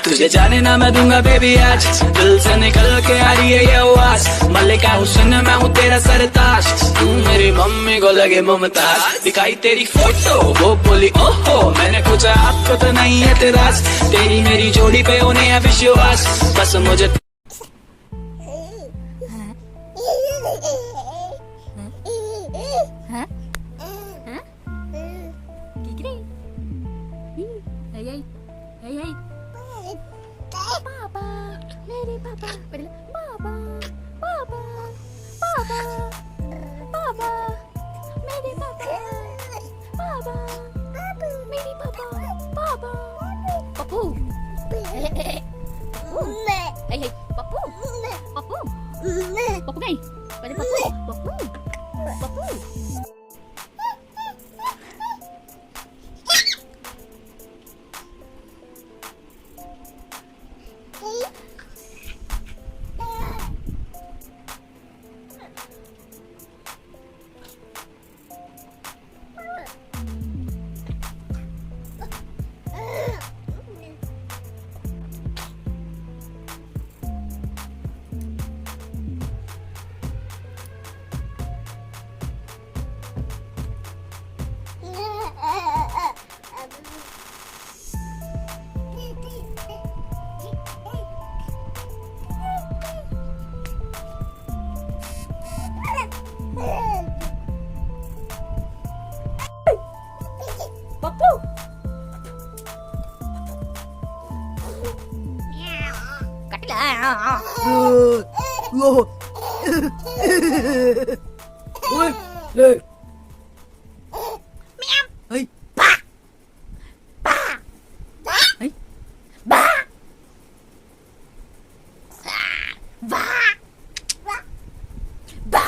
तुझे जाने ना मैं दूंगा बेबी आज, दिल से निकल के आ रही है ये आवाज, मलिका हुसैन मैं हूँ तेरा सरताज, तू मेरी मम्मी को लगे मुमताज, दिखाई तेरी फोटो वो बोली ओहो, मैंने पूछा आपको तो नहीं है तेराज, तेरी मेरी जोड़ी पे होने है विश्वास, बस मुझे Papa, Lady Papa, Papa, Papa, Papa, Papa, Lady Papa, Papa, Lady Papa, Papa, Papu, hey, Papu, Papu, Papu ngay, Lady Papu, Papu, Papu. Papu. Cắt lại. Ôi, đây. Meow. Ấy, Ba. Ba. ấy, Ba. Ba. Ba. Ba.